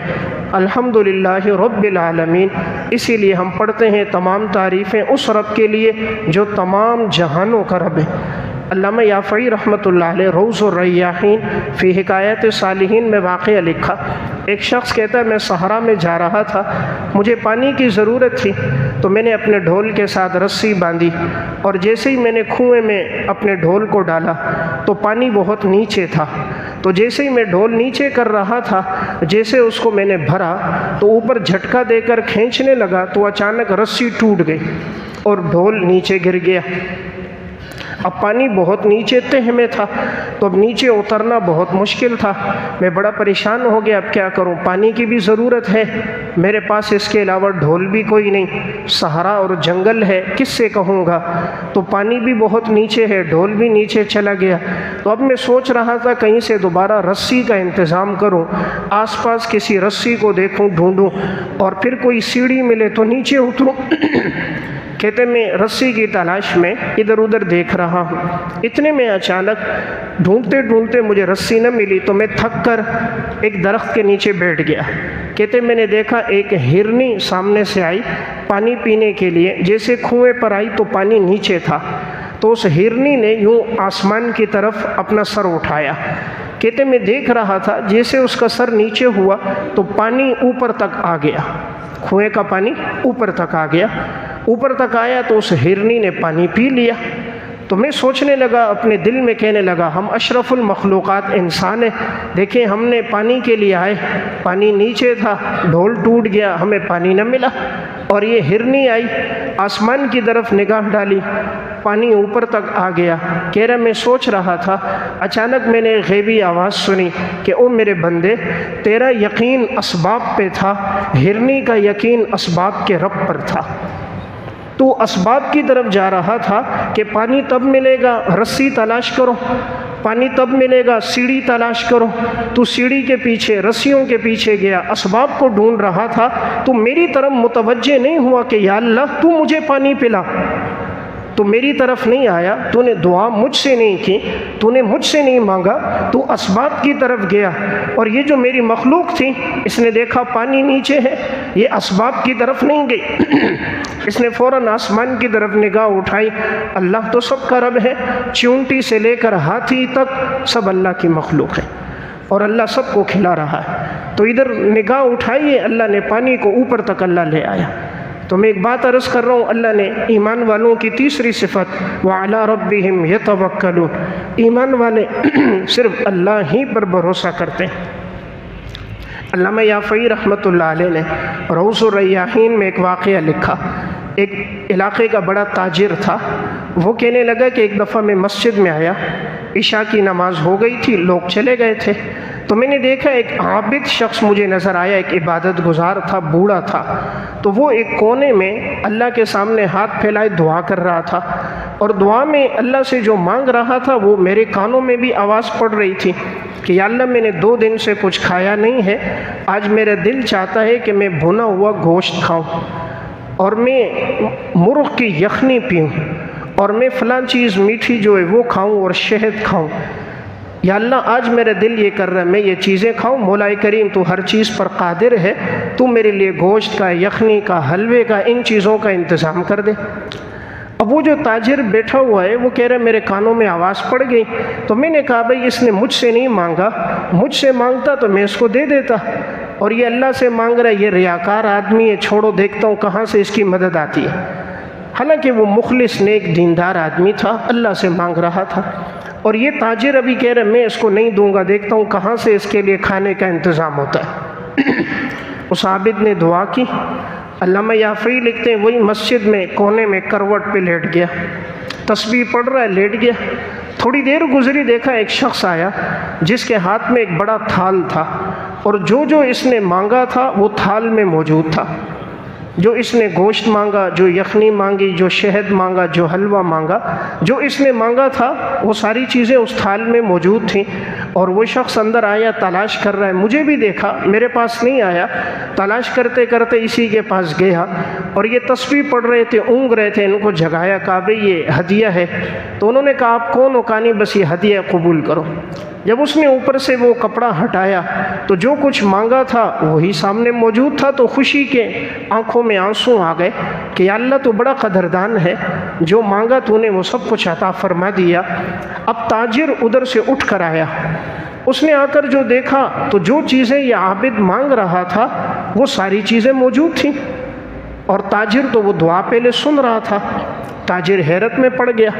الحمدللہ رب العالمین۔ اسی لیے ہم پڑھتے ہیں تمام تعریفیں اس رب کے لیے جو تمام جہانوں کا رب ہے۔ علامہ یافعی رحمۃ اللہ علیہ روض الریاحین فی حکایت صالحین میں واقعہ لکھا، ایک شخص کہتا ہے میں صحرا میں جا رہا تھا، مجھے پانی کی ضرورت تھی، تو میں نے اپنے ڈھول کے ساتھ رسی باندھی، اور جیسے ہی میں نے کنویں میں اپنے ڈھول کو ڈالا تو پانی بہت نیچے تھا، تو جیسے ہی میں ڈھول نیچے کر رہا تھا، جیسے اس کو میں نے بھرا تو اوپر جھٹکا دے کر کھینچنے لگا تو اچانک رسی ٹوٹ گئی اور ڈھول نیچے گر گیا۔ اب پانی بہت نیچے تہ میں تھا، تو اب نیچے اترنا بہت مشکل تھا، میں بڑا پریشان ہو گیا، اب کیا کروں، پانی کی بھی ضرورت ہے، میرے پاس اس کے علاوہ ڈھول بھی کوئی نہیں، صحرا اور جنگل ہے، کس سے کہوں گا، تو پانی بھی بہت نیچے ہے، ڈھول بھی نیچے چلا گیا۔ تو اب میں سوچ رہا تھا کہیں سے دوبارہ رسی کا انتظام کروں، آس پاس کسی رسی کو دیکھوں، ڈھونڈوں، اور پھر کوئی سیڑھی ملے تو نیچے اتروں۔ کہتے میں رسی کی تلاش میں ادھر ادھر دیکھ رہا ہوں، اتنے میں اچانک ڈھونڈتے ڈھونڈتے مجھے رسی نہ ملی تو میں تھک کر ایک درخت کے نیچے بیٹھ گیا۔ کہتے میں نے دیکھا ایک ہرنی سامنے سے آئی پانی پینے کے لیے، جیسے کنویں پر آئی تو پانی نیچے تھا، تو اس ہرنی نے یوں آسمان کی طرف اپنا سر اٹھایا۔ کہتے میں دیکھ رہا تھا جیسے اس کا سر نیچے ہوا تو پانی اوپر تک آ گیا، کنویں کا پانی اوپر تک آ گیا، اوپر تک آیا تو اس ہرنی نے پانی پی لیا۔ تو میں سوچنے لگا، اپنے دل میں کہنے لگا ہم اشرف المخلوقات انسان ہیں، دیکھیں ہم نے پانی کے لیے آئے، پانی نیچے تھا، ڈھول ٹوٹ گیا، ہمیں پانی نہ ملا، اور یہ ہرنی آئی آسمان کی طرف نگاہ ڈالی، پانی اوپر تک آ گیا۔ کہہ رہا میں سوچ رہا تھا، اچانک میں نے غیبی آواز سنی کہ او میرے بندے، تیرا یقین اسباب پہ تھا، ہرنی کا یقین اسباب کے رب پر تھا۔ تو اسباب کی طرف جا رہا تھا کہ پانی تب ملے گا رسی تلاش کرو، پانی تب ملے گا سیڑھی تلاش کرو، تو سیڑھی کے پیچھے رسیوں کے پیچھے گیا، اسباب کو ڈھونڈ رہا تھا، تو میری طرف متوجہ نہیں ہوا کہ یا اللہ تو مجھے پانی پلا، تو میری طرف نہیں آیا، تو نے دعا مجھ سے نہیں کی، تو نے مجھ سے نہیں مانگا، تو اسباب کی طرف گیا، اور یہ جو میری مخلوق تھی اس نے دیکھا پانی نیچے ہے، یہ اسباب کی طرف نہیں گئی، اس نے فوراً آسمان کی طرف نگاہ اٹھائی، اللہ تو سب کا رب ہے، چونٹی سے لے کر ہاتھی تک سب اللہ کی مخلوق ہے، اور اللہ سب کو کھلا رہا ہے، تو ادھر نگاہ اٹھائیے، اللہ نے پانی کو اوپر تک اللہ لے آیا۔ تو میں ایک بات عرض کر رہا ہوں، اللہ نے ایمان والوں کی تیسری صفت وَعَلَىٰ رَبِّهِمْ يَتَوَكَّلُونَ، ایمان والے صرف اللہ ہی پر بھروسہ کرتے ہیں، علامہ یافعی رحمۃ اللہ علیہ نے روض الریاحین میں ایک واقعہ لکھا۔ ایک علاقے کا بڑا تاجر تھا، وہ کہنے لگا کہ ایک دفعہ میں مسجد میں آیا، عشاء کی نماز ہو گئی تھی، لوگ چلے گئے تھے، تو میں نے دیکھا ایک عابد شخص مجھے نظر آیا، ایک عبادت گزار تھا، بوڑھا تھا، تو وہ ایک کونے میں اللہ کے سامنے ہاتھ پھیلائے دعا کر رہا تھا، اور دعا میں اللہ سے جو مانگ رہا تھا وہ میرے کانوں میں بھی آواز پڑ رہی تھی کہ یا اللہ میں نے 2 دن سے کچھ کھایا نہیں ہے، آج میرا دل چاہتا ہے کہ میں بھنا ہوا گوشت کھاؤں، اور میں مرغ کی یخنی پیوں، اور میں فلاں چیز میٹھی جو ہے وہ کھاؤں اور شہد کھاؤں، یا اللہ آج میرا دل یہ کر رہا ہے میں یہ چیزیں کھاؤں، مولا کریم تو ہر چیز پر قادر ہے، تو میرے لیے گوشت کا، یخنی کا، حلوے کا، ان چیزوں کا انتظام کر دے۔ اب وہ جو تاجر بیٹھا ہوا ہے وہ کہہ رہا ہے میرے کانوں میں آواز پڑ گئی، تو میں نے کہا بھائی اس نے مجھ سے نہیں مانگا، مجھ سے مانگتا تو میں اس کو دے دیتا، اور یہ اللہ سے مانگ رہا ہے، یہ ریاکار آدمی ہے، چھوڑو دیکھتا ہوں کہاں سے اس کی مدد آتی ہے۔ حالانکہ وہ مخلص نیک دیندار آدمی تھا، اللہ سے مانگ رہا تھا، اور یہ تاجر ابھی کہہ رہا ہے میں اس کو نہیں دوں گا، دیکھتا ہوں کہاں سے اس کے لیے کھانے کا انتظام ہوتا ہے۔ اس عابد نے دعا کی۔ علامہ یافعی لکھتے ہیں وہی مسجد میں کونے میں کروٹ پہ لیٹ گیا، تسبیح پڑھ رہا ہے، لیٹ گیا۔ تھوڑی دیر گزری، دیکھا ایک شخص آیا جس کے ہاتھ میں ایک بڑا تھال تھا، اور جو اس نے مانگا تھا وہ تھال میں موجود تھا، جو اس نے گوشت مانگا، جو یخنی مانگی، جو شہد مانگا، جو حلوہ مانگا، جو اس نے مانگا تھا وہ ساری چیزیں اس تھال میں موجود تھیں۔ اور وہ شخص اندر آیا، تلاش کر رہا ہے، مجھے بھی دیکھا، میرے پاس نہیں آیا، تلاش کرتے کرتے اسی کے پاس گیا، اور یہ تسبیح پڑھ رہے تھے، اونگ رہے تھے، ان کو جگایا، کہا بھئی یہ ہدیہ ہے، تو انہوں نے کہا آپ کون ہو؟ کہا نہیں بس یہ ہدیہ قبول کرو۔ جب اس نے اوپر سے وہ کپڑا ہٹایا تو جو کچھ مانگا تھا وہی سامنے موجود تھا، تو خوشی کے آنکھوں میں آنسو آ گئے کہ یا اللہ تو بڑا قدردان ہے، جو مانگا تو نے وہ سب کچھ عطا فرما دیا۔ اب تاجر ادھر سے اٹھ کر آیا، اس نے آ کر جو دیکھا تو جو چیزیں یہ عابد مانگ رہا تھا وہ ساری چیزیں موجود تھیں، اور تاجر تو وہ دعا پہلے سن رہا تھا۔ تاجر حیرت میں پڑ گیا،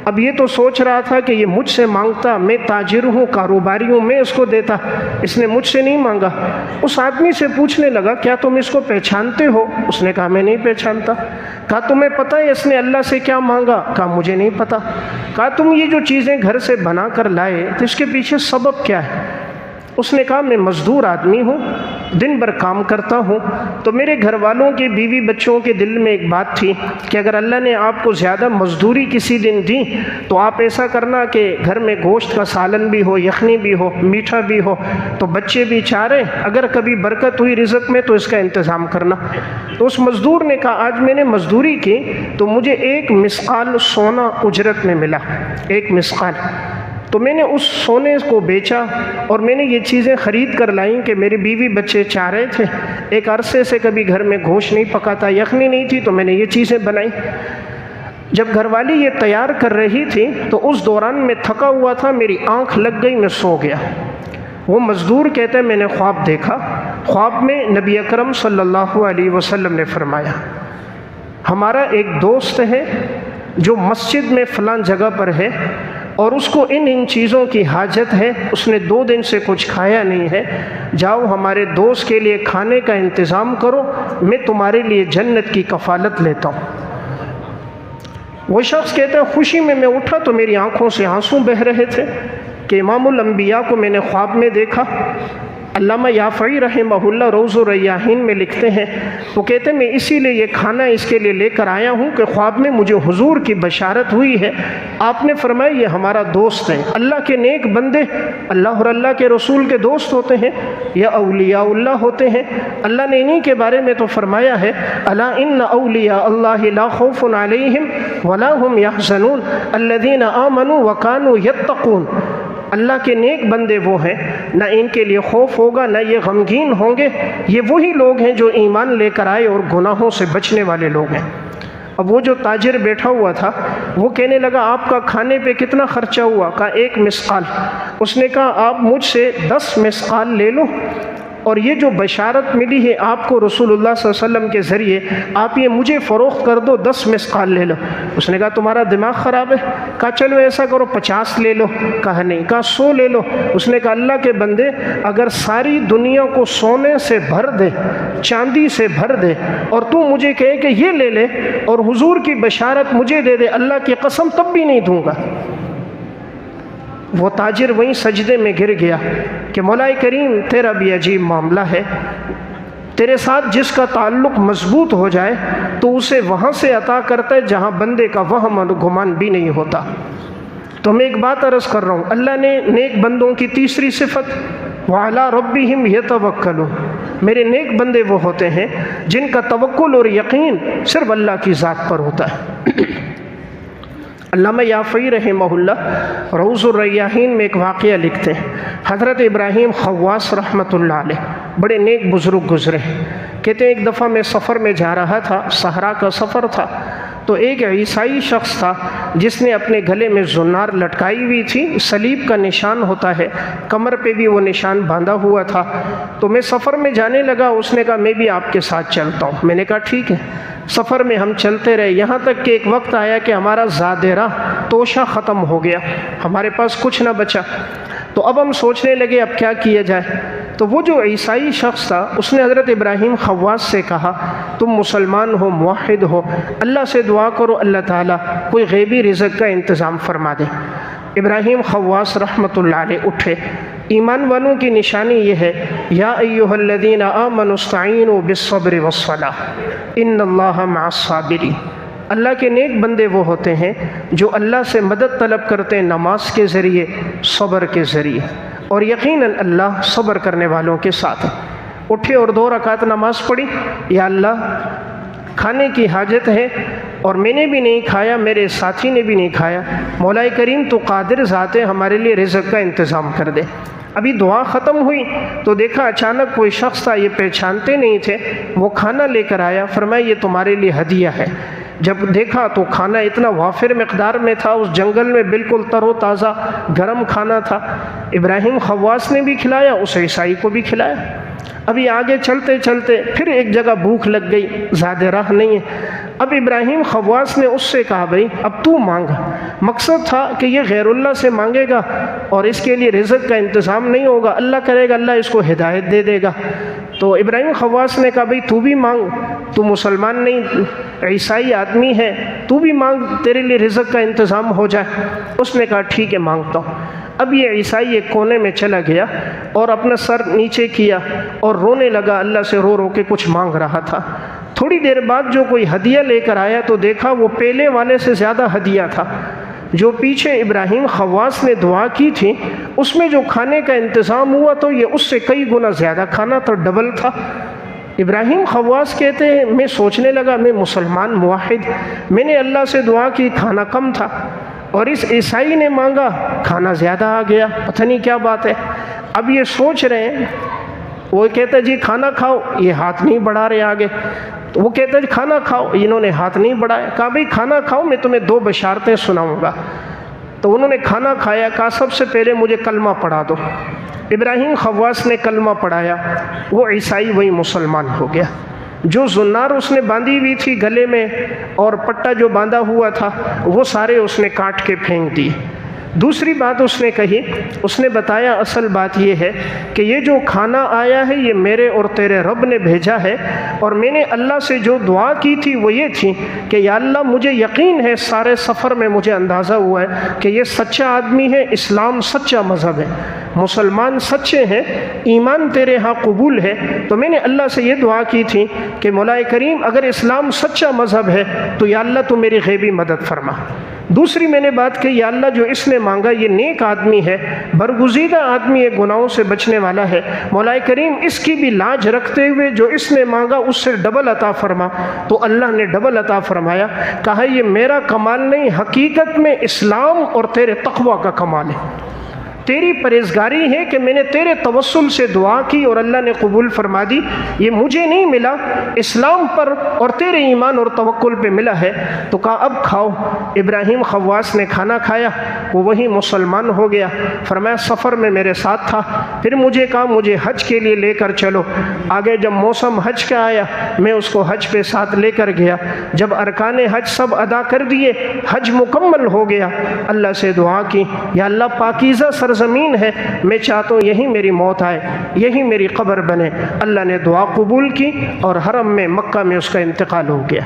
اب یہ تو سوچ رہا تھا کہ یہ مجھ سے مانگتا، میں تاجر ہوں، کاروباری ہوں، میں اس کو دیتا، اس نے مجھ سے نہیں مانگا۔ اس آدمی سے پوچھنے لگا کیا تم اس کو پہچانتے ہو؟ اس نے کہا میں نہیں پہچانتا۔ کہا تمہیں پتہ ہے اس نے اللہ سے کیا مانگا؟ کہا مجھے نہیں پتا۔ کہا تم یہ جو چیزیں گھر سے بنا کر لائے تو اس کے پیچھے سبب کیا ہے؟ اس نے کہا میں مزدور آدمی ہوں، دن بھر کام کرتا ہوں، تو میرے گھر والوں کے بیوی بچوں کے دل میں ایک بات تھی کہ اگر اللہ نے آپ کو زیادہ مزدوری کسی دن دی تو آپ ایسا کرنا کہ گھر میں گوشت کا سالن بھی ہو، یخنی بھی ہو، میٹھا بھی ہو، تو بچے بھی چارے، اگر کبھی برکت ہوئی رزق میں تو اس کا انتظام کرنا۔ تو اس مزدور نے کہا آج میں نے مزدوری کی تو مجھے 1 مثقال سونا اجرت میں ملا، 1 مثقال، تو میں نے اس سونے کو بیچا اور میں نے یہ چیزیں خرید کر لائیں کہ میری بیوی بچے چاہ رہے تھے، ایک عرصے سے کبھی گھر میں گوشت نہیں پکا تھا، یخنی نہیں تھی، تو میں نے یہ چیزیں بنائیں۔ جب گھر والی یہ تیار کر رہی تھی تو اس دوران میں تھکا ہوا تھا، میری آنکھ لگ گئی، میں سو گیا۔ وہ مزدور کہتے ہیں میں نے خواب دیکھا، خواب میں نبی اکرم صلی اللہ علیہ وسلم نے فرمایا ہمارا ایک دوست ہے جو مسجد میں فلاں جگہ پر ہے اور اس کو ان چیزوں کی حاجت ہے، اس نے 2 دن سے کچھ کھایا نہیں ہے، جاؤ ہمارے دوست کے لیے کھانے کا انتظام کرو، میں تمہارے لیے جنت کی کفالت لیتا ہوں۔ وہ شخص کہتا ہے خوشی میں اٹھا تو میری آنکھوں سے آنسو بہہ رہے تھے کہ امام الانبیاء کو میں نے خواب میں دیکھا۔ علامہ یافعی رحمہ اللہ روض الریاحین میں لکھتے ہیں، وہ کہتے ہیں میں اسی لیے یہ کھانا اس کے لیے لے کر آیا ہوں کہ خواب میں مجھے حضور کی بشارت ہوئی ہے، آپ نے فرمایا یہ ہمارا دوست ہے۔ اللہ کے نیک بندے اللہ اور اللہ کے رسول کے دوست ہوتے ہیں یا اولیاء اللہ ہوتے ہیں۔ اللہ نے انہی کے بارے میں تو فرمایا ہے الا ان اولیاء اللہ لا خوف علیہم ولا هم يحزنون الذین آمنوا وکانوا یتقون۔ اللہ کے نیک بندے وہ ہیں، نہ ان کے لیے خوف ہوگا نہ یہ غمگین ہوں گے، یہ وہی لوگ ہیں جو ایمان لے کر آئے اور گناہوں سے بچنے والے لوگ ہیں۔ اب وہ جو تاجر بیٹھا ہوا تھا وہ کہنے لگا آپ کا کھانے پہ کتنا خرچہ ہوا؟ کہا 1 مثقال۔ اس نے کہا آپ مجھ سے 10 مثقال لے لو اور یہ جو بشارت ملی ہے آپ کو رسول اللہ صلی اللہ علیہ وسلم کے ذریعے، آپ یہ مجھے فروخت کر دو، 10 مسقال لے لو۔ اس نے کہا تمہارا دماغ خراب ہے؟ کہا چلو ایسا کرو 50 لے لو۔ کہا نہیں۔ کہا 100 لے لو۔ اس نے کہا اللہ کے بندے، اگر ساری دنیا کو سونے سے بھر دے، چاندی سے بھر دے، اور تو مجھے کہے کہ یہ لے لے اور حضور کی بشارت مجھے دے دے، اللہ کی قسم تب بھی نہیں دوں گا۔ وہ تاجر وہیں سجدے میں گر گیا کہ مولا کریم تیرا بھی عجیب معاملہ ہے، تیرے ساتھ جس کا تعلق مضبوط ہو جائے تو اسے وہاں سے عطا کرتا ہے جہاں بندے کا وہم اور گمان بھی نہیں ہوتا۔ تو میں ایک بات عرض کر رہا ہوں، اللہ نے نیک بندوں کی تیسری صفت وَعَلَىٰ رَبِّهِمْ يَتَوَكَّلُونَ، میرے نیک بندے وہ ہوتے ہیں جن کا توکل اور یقین صرف اللہ کی ذات پر ہوتا ہے۔ علامہ یافعی رحمہ اللہ روض الریاحین میں ایک واقعہ لکھتے ہیں، حضرت ابراہیم خواص رحمۃ اللہ علیہ بڑے نیک بزرگ گزرے، کہتے ہیں ایک دفعہ میں سفر میں جا رہا تھا، صحرا کا سفر تھا، تو ایک عیسائی شخص تھا جس نے اپنے گلے میں زنار لٹکائی ہوئی تھی، صلیب کا نشان ہوتا ہے، کمر پہ بھی وہ نشان باندھا ہوا تھا۔ تو میں سفر میں جانے لگا، اس نے کہا میں بھی آپ کے ساتھ چلتا ہوں۔ میں نے کہا ٹھیک ہے۔ سفر میں ہم چلتے رہے، یہاں تک کہ ایک وقت آیا کہ ہمارا زاد راہ توشہ ختم ہو گیا، ہمارے پاس کچھ نہ بچا۔ تو اب ہم سوچنے لگے اب کیا کیا جائے۔ تو وہ جو عیسائی شخص تھا اس نے حضرت ابراہیم خواص سے کہا تم مسلمان ہو، موحد ہو، اللہ سے دعا کرو اللہ تعالیٰ کوئی غیبی رزق کا انتظام فرما دے۔ ابراہیم خواص رحمۃ اللہ علیہ اٹھے۔ ایمان والوں کی نشانی یہ ہے، یا ایھا الذین آمنوا استعینوا بالصبر والصلاۃ ان اللہ مع الصابرین۔ اللہ کے نیک بندے وہ ہوتے ہیں جو اللہ سے مدد طلب کرتے ہیں نماز کے ذریعے، صبر کے ذریعے، اور یقیناً اللہ صبر کرنے والوں کے ساتھ۔ اٹھے اور 2 رکعت نماز پڑھی، یا اللہ کھانے کی حاجت ہے اور میں نے بھی نہیں کھایا، میرے ساتھی نے بھی نہیں کھایا، مولا کریم تو قادر ذات ہے، ہمارے لیے رزق کا انتظام کر دے۔ ابھی دعا ختم ہوئی تو دیکھا اچانک کوئی شخص تھا، یہ پہچانتے نہیں تھے، وہ کھانا لے کر آیا، فرمایا یہ تمہارے لیے ہدیہ ہے۔ جب دیکھا تو کھانا اتنا وافر مقدار میں تھا، اس جنگل میں بالکل تر و تازہ گرم کھانا تھا۔ ابراہیم خواص نے بھی کھلایا، اس عیسائی کو بھی کھلایا۔ ابھی آگے چلتے چلتے پھر ایک جگہ بھوک لگ گئی، زیادہ راہ نہیں ہے۔ اب ابراہیم خواص نے اس سے کہا بھائی اب تو مانگ۔ مقصد تھا کہ یہ غیر اللہ سے مانگے گا اور اس کے لیے رزق کا انتظام نہیں ہوگا، اللہ کرے گا، اللہ اس کو ہدایت دے دے گا۔ تو ابراہیم خواص نے کہا بھئی تو بھی مانگ، تو مسلمان نہیں عیسائی آدمی ہے، تو بھی مانگ، تیرے لیے رزق کا انتظام ہو جائے۔ اس نے کہا ٹھیک ہے مانگتا ہوں۔ اب یہ عیسائی ایک کونے میں چلا گیا اور اپنا سر نیچے کیا اور رونے لگا، اللہ سے رو رو کے کچھ مانگ رہا تھا۔ تھوڑی دیر بعد جو کوئی ہدیہ لے کر آیا تو دیکھا وہ پہلے والے سے زیادہ ہدیہ تھا۔ جو پیچھے ابراہیم خواص نے دعا کی تھی اس میں جو کھانے کا انتظام ہوا تو یہ اس سے کئی گنا زیادہ کھانا تو ڈبل تھا۔ ابراہیم خواص کہتے ہیں میں سوچنے لگا میں مسلمان موحد، میں نے اللہ سے دعا کی، کھانا کم تھا، اور اس عیسائی نے مانگا کھانا زیادہ آ گیا، پتہ نہیں کیا بات ہے۔ اب یہ سوچ رہے ہیں، وہ کہتا جی کھانا کھاؤ، یہ ہاتھ نہیں بڑھا رہے آگے، تو وہ کہتا جی کھانا کھاؤ، انہوں نے ہاتھ نہیں بڑھایا۔ کہا بھئی کھانا کھاؤ، میں تمہیں 2 بشارتیں سناؤں گا۔ تو انہوں نے کھانا کھایا، کہا سب سے پہلے مجھے کلمہ پڑھا دو۔ ابراہیم خواص نے کلمہ پڑھایا، وہ عیسائی وہی مسلمان ہو گیا۔ جو زنار اس نے باندھی ہوئی تھی گلے میں اور پٹا جو باندھا ہوا تھا وہ سارے اس نے کاٹ کے پھینک دیے۔ دوسری بات اس نے کہی، اس نے بتایا اصل بات یہ ہے کہ یہ جو کھانا آیا ہے یہ میرے اور تیرے رب نے بھیجا ہے، اور میں نے اللہ سے جو دعا کی تھی وہ یہ تھی کہ یا اللہ مجھے یقین ہے، سارے سفر میں مجھے اندازہ ہوا ہے کہ یہ سچا آدمی ہے، اسلام سچا مذہب ہے، مسلمان سچے ہیں، ایمان تیرے ہاں قبول ہے، تو میں نے اللہ سے یہ دعا کی تھی کہ مولا کریم اگر اسلام سچا مذہب ہے تو یا اللہ تو میری غیبی مدد فرما۔ دوسری میں نے بات کہی یا اللہ جو اس نے مانگا یہ نیک آدمی ہے، برگزیدہ آدمی ہے، گناہوں سے بچنے والا ہے، مولا کریم اس کی بھی لاج رکھتے ہوئے جو اس نے مانگا اس سے ڈبل عطا فرما۔ تو اللہ نے ڈبل عطا فرمایا۔ کہا یہ میرا کمال نہیں، حقیقت میں اسلام اور تیرے تقوی کا کمال ہے۔ تیری پرہیزگاری ہے کہ میں نے تیرے توسل سے دعا کی اور اللہ نے قبول فرما دی، یہ مجھے نہیں ملا، اسلام پر اور تیرے ایمان اور توکل پہ ملا ہے۔ تو کہا اب کھاؤ۔ ابراہیم خواص نے کھانا کھایا، وہ وہی مسلمان ہو گیا۔ فرمایا سفر میں میرے ساتھ تھا، پھر مجھے کہا مجھے حج کے لیے لے کر چلو۔ آگے جب موسم حج کا آیا میں اس کو حج پہ ساتھ لے کر گیا۔ جب ارکان حج سب ادا کر دیے، حج مکمل ہو گیا، اللہ سے دعا کی یا اللہ پاکیزہ سرزمین ہے، میں چاہتا ہوں یہی میری موت آئے، یہی میری قبر بنے۔ اللہ نے دعا قبول کی اور حرم میں مکہ میں اس کا انتقال ہو گیا۔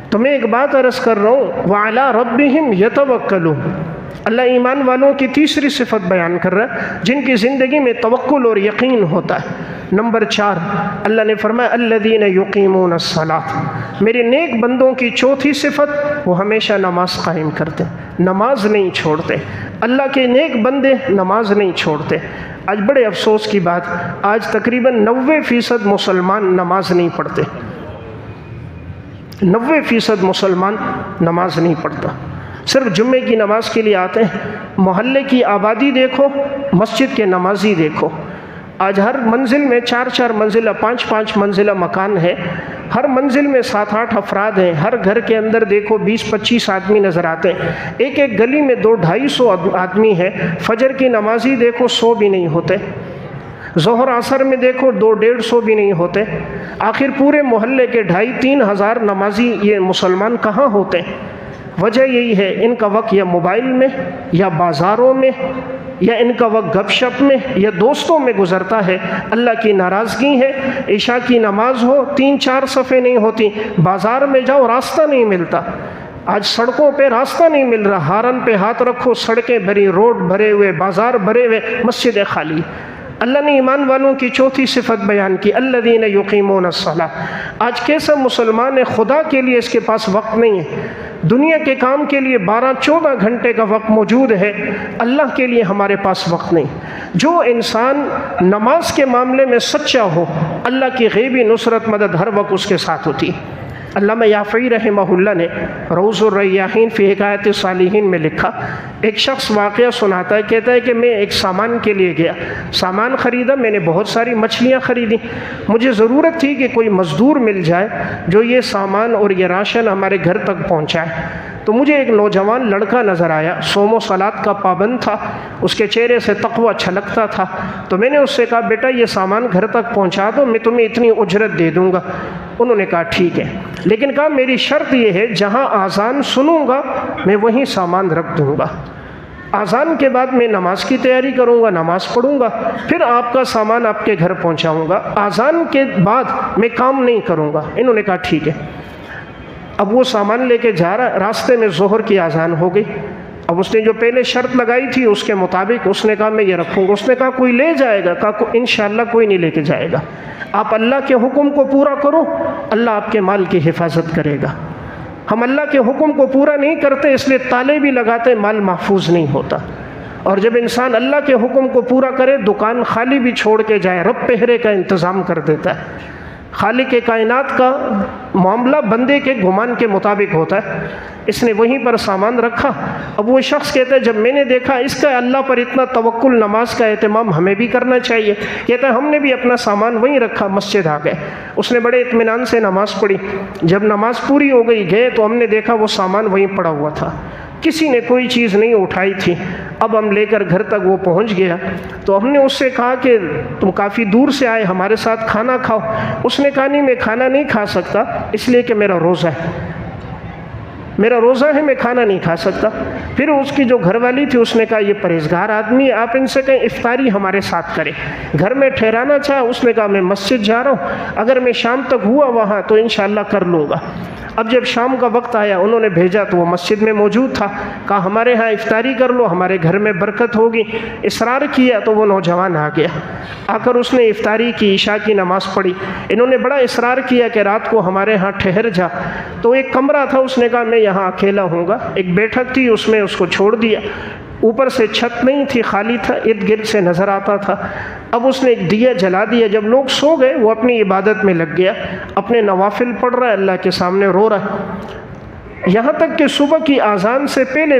تو میں ایک بات عرض کر رہا ہوں، وَعَلَىٰ رَبِّهِمْ يَتَوَكَّلُونَ۔ اللہ ایمان والوں کی تیسری صفت بیان کر رہا ہے جن کی زندگی میں توکل اور یقین ہوتا ہے۔ نمبر 4 اللہ نے فرمایا الذین یقیمون الصلاۃ۔ میرے نیک بندوں کی چوتھی صفت، وہ ہمیشہ نماز قائم کرتے، نماز نہیں چھوڑتے۔ اللہ کے نیک بندے نماز نہیں چھوڑتے۔ آج بڑے افسوس کی بات، آج تقریباً 90% مسلمان نماز نہیں پڑھتے۔ 90% مسلمان نماز نہیں پڑھتا، صرف جمعے کی نماز کے لیے آتے ہیں۔ محلے کی آبادی دیکھو، مسجد کے نمازی دیکھو، آج ہر منزل میں 4 منزلہ 5 منزلہ مکان ہے، ہر منزل میں 7-8 افراد ہیں، ہر گھر کے اندر دیکھو 20-25 آدمی نظر آتے ہیں، ایک گلی میں 200-250 آدمی ہے۔ فجر کی نمازی دیکھو 100 بھی نہیں ہوتے، ظہر عصر میں دیکھو 200-150 بھی نہیں ہوتے۔ آخر پورے محلے کے 2,500-3 ہزار نمازی یہ مسلمان کہاں ہوتے ہیں؟ وجہ یہی ہے ان کا وقت یا موبائل میں یا بازاروں میں یا ان کا وقت گپ شپ میں یا دوستوں میں گزرتا ہے۔ اللہ کی ناراضگی ہے، عشاء کی نماز ہو 3-4 صفیں نہیں ہوتی، بازار میں جاؤ راستہ نہیں ملتا، آج سڑکوں پہ راستہ نہیں مل رہا، ہارن پہ ہاتھ رکھو سڑکیں بھری، روڈ بھرے ہوئے، بازار بھرے ہوئے، مسجدیں خالی۔ اللہ نے ایمان والوں کی چوتھی صفت بیان کی الذین یقیمون الصلاۃ۔ آج کیسا مسلمان ہے خدا کے لیے اس کے پاس وقت نہیں ہے، دنیا کے کام کے لیے 12-14 گھنٹے کا وقت موجود ہے، اللہ کے لیے ہمارے پاس وقت نہیں۔ جو انسان نماز کے معاملے میں سچا ہو، اللہ کی غیبی نصرت مدد ہر وقت اس کے ساتھ ہوتی۔ علامہ یافعی رحمہ اللہ نے روض الریاحین فی حکایت الصالحین میں لکھا، ایک شخص واقعہ سناتا ہے، کہتا ہے کہ میں ایک سامان کے لیے گیا، سامان خریدا، میں نے بہت ساری مچھلیاں خریدی، مجھے ضرورت تھی کہ کوئی مزدور مل جائے جو یہ سامان اور یہ راشن ہمارے گھر تک پہنچائے۔ تو مجھے ایک نوجوان لڑکا نظر آیا، صوم و صلاۃ کا پابند تھا، اس کے چہرے سے تقویٰ چھلکتا تھا۔ تو میں نے اس سے کہا بیٹا یہ سامان گھر تک پہنچا دو، میں تمہیں اتنی اجرت دے دوں گا۔ انہوں نے کہا ٹھیک ہے، لیکن کہا میری شرط یہ ہے جہاں آذان سنوں گا میں وہیں سامان رکھ دوں گا، آذان کے بعد میں نماز کی تیاری کروں گا، نماز پڑھوں گا، پھر آپ کا سامان آپ کے گھر پہنچاؤں گا، آذان کے بعد میں کام نہیں کروں گا۔ انہوں نے کہا ٹھیک ہے۔ اب وہ سامان لے کے جا رہا، راستے میں ظہر کی آذان ہو گئی۔ اب اس نے جو پہلے شرط لگائی تھی اس کے مطابق اس نے کہا میں یہ رکھوں گا، اس نے کہا کوئی لے جائے گا؟ کہا انشاءاللہ کوئی نہیں لے کے جائے گا، آپ اللہ کے حکم کو پورا کرو، اللہ آپ کے مال کی حفاظت کرے گا۔ ہم اللہ کے حکم کو پورا نہیں کرتے اس لیے تالے بھی لگاتے، مال محفوظ نہیں ہوتا۔ اور جب انسان اللہ کے حکم کو پورا کرے، دکان خالی بھی چھوڑ کے جائے، رب پہرے کا انتظام کر دیتا ہے۔ خالق کائنات کا معاملہ بندے کے گمان کے مطابق ہوتا ہے۔ اس نے وہیں پر سامان رکھا۔ اب وہ شخص کہتا ہے جب میں نے دیکھا اس کا اللہ پر اتنا توکل، نماز کا اہتمام ہمیں بھی کرنا چاہیے، کہتا ہے ہم نے بھی اپنا سامان وہیں رکھا، مسجد آ گئے۔ اس نے بڑے اطمینان سے نماز پڑھی۔ جب نماز پوری ہو گئی گئے تو ہم نے دیکھا وہ سامان وہیں پڑا ہوا تھا، کسی نے کوئی چیز نہیں اٹھائی تھی۔ اب ہم لے کر گھر تک وہ پہنچ گیا تو ہم نے اس سے کہا کہ تم کافی دور سے آئے، ہمارے ساتھ کھانا کھاؤ۔ اس نے کہا نہیں میں کھانا نہیں کھا سکتا اس لیے کہ میرا روزہ ہے، میرا روزہ ہے، میں کھانا نہیں کھا سکتا۔ پھر اس کی جو گھر والی تھی اس نے کہا یہ پرہیزگار آدمی ہے، آپ ان سے کہیں افطاری ہمارے ساتھ کریں۔ گھر میں ٹھہرانا چاہا، اس نے کہا میں مسجد جا رہا ہوں، اگر میں شام تک ہوا وہاں تو انشاءاللہ کر لوں گا۔ اب جب شام کا وقت آیا انہوں نے بھیجا تو وہ مسجد میں موجود تھا، کہا ہمارے ہاں افطاری کر لو، ہمارے گھر میں برکت ہوگی۔ اصرار کیا تو وہ نوجوان آ گیا، آ کر اس نے افطاری کی، عشاء کی نماز پڑھی۔ انہوں نے بڑا اصرار کیا کہ رات کو ہمارے ہاں ٹھہر جا، تو ایک کمرہ تھا، اس نے کہا میں یہاں اکیلا ہوں گا۔ ایک بیٹھک تھی اس میں اس کو چھوڑ دیا، اوپر سے چھت نہیں تھی، خالی تھا، ارد گرد سے نظر آتا تھا۔ اب اس نے ایک دیا جلا دیا، جب لوگ سو گئے وہ اپنی عبادت میں لگ گیا، اپنے نوافل پڑھ رہا ہے، اللہ کے سامنے رو رہا ہے، یہاں تک کہ صبح کی اذان سے پہلے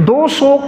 200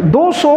200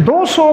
200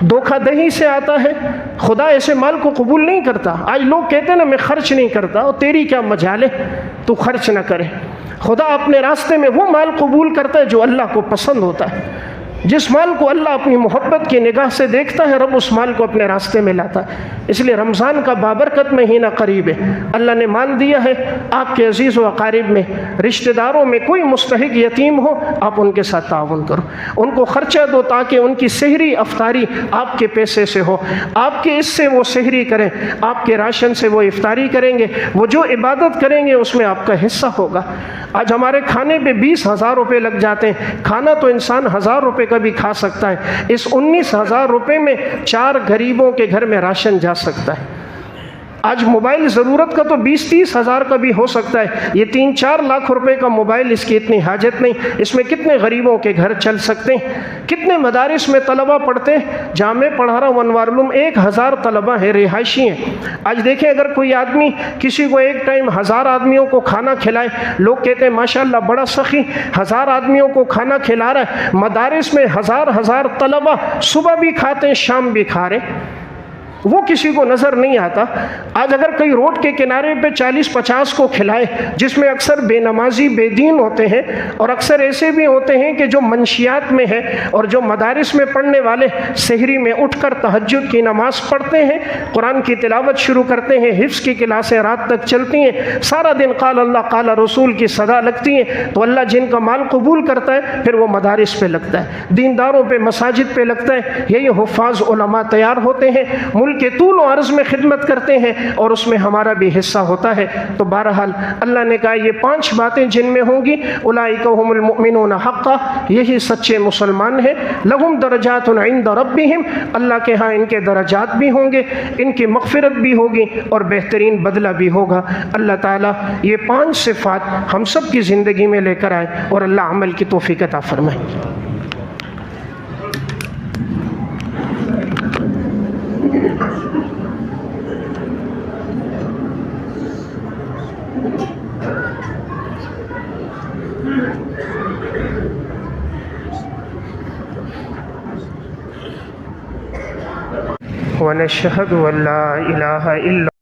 دھوکہ دہی سے آتا ہے. خدا ایسے مال کو قبول نہیں کرتا. آج لوگ کہتے ہیں نا میں خرچ نہیں کرتا، اور تیری کیا مجال ہے تو خرچ نہ کرے. خدا اپنے راستے میں وہ مال قبول کرتا ہے جو اللہ کو پسند ہوتا ہے. جس مال کو اللہ اپنی محبت کی نگاہ سے دیکھتا ہے، رب اس مال کو اپنے راستے میں لاتا ہے. اس لیے رمضان کا بابرکت مہینہ قریب ہے. اللہ نے مال دیا ہے، آپ کے عزیز و اقارب میں، رشتہ داروں میں کوئی مستحق یتیم ہو، آپ ان کے ساتھ تعاون کرو، ان کو خرچہ دو تاکہ ان کی سحری افطاری آپ کے پیسے سے ہو. آپ کے اس سے وہ سحری کریں، آپ کے راشن سے وہ افطاری کریں گے. وہ جو عبادت کریں گے اس میں آپ کا حصہ ہوگا. آج ہمارے کھانے پہ 20,000 روپے لگ جاتے ہیں. کھانا تو انسان 1,000 روپے بھی کھا سکتا ہے. اس 19,000 روپے میں 4 غریبوں کے گھر میں راشن جا سکتا ہے. آج موبائل ضرورت کا تو 20-30 ہزار کا بھی ہو سکتا ہے. یہ 3-4 لاکھ روپے کا موبائل، اس کی اتنی حاجت نہیں. اس میں کتنے غریبوں کے گھر چل سکتے ہیں. کتنے مدارس میں طلبہ پڑھتے ہیں. جہاں میں پڑھا رہا ہوں انوار العلوم 1,000 طلبہ ہیں، رہائشی ہیں. آج دیکھیں اگر کوئی آدمی کسی کو ایک ٹائم 1000 آدمیوں کو کھانا کھلائے، لوگ کہتے ہیں ماشاءاللہ بڑا سخی، 1000 آدمیوں کو کھانا کھلا رہا ہے. مدارس میں ہزار طلبہ صبح بھی کھاتے ہیں، شام بھی کھا رہے ہیں. وہ کسی کو نظر نہیں آتا. آج اگر کئی روڈ کے کنارے پہ 40-50 کو کھلائے، جس میں اکثر بے نمازی بے دین ہوتے ہیں، اور اکثر ایسے بھی ہوتے ہیں کہ جو منشیات میں ہے، اور جو مدارس میں پڑھنے والے سحری میں اٹھ کر تہجد کی نماز پڑھتے ہیں، قرآن کی تلاوت شروع کرتے ہیں، حفظ کی کلاسیں رات تک چلتی ہیں، سارا دن قال اللہ قال رسول کی صدا لگتی ہیں، تو اللہ جن کا مال قبول کرتا ہے پھر وہ مدارس پہ لگتا ہے، دینداروں پہ، مساجد پہ لگتا ہے. یہی حفاظ علماء تیار ہوتے ہیں، ملک کے طول و عرض میں خدمت کرتے ہیں، اور اس میں ہمارا بھی حصہ ہوتا ہے. تو بہرحال اللہ نے کہا یہ 5 باتیں جن میں ہوں گی، اولئک هم المؤمنون حقا، یہی سچے مسلمان ہیں. لہم درجات عند ربہم، اللہ کے ہاں ان کے درجات بھی ہوں گے، ان کی مغفرت بھی ہوگی، اور بہترین بدلہ بھی ہوگا. اللہ تعالیٰ یہ 5 صفات ہم سب کی زندگی میں لے کر آئے، اور اللہ عمل کی توفیق عطا فرمائے. ونشهد أن لا إله إلا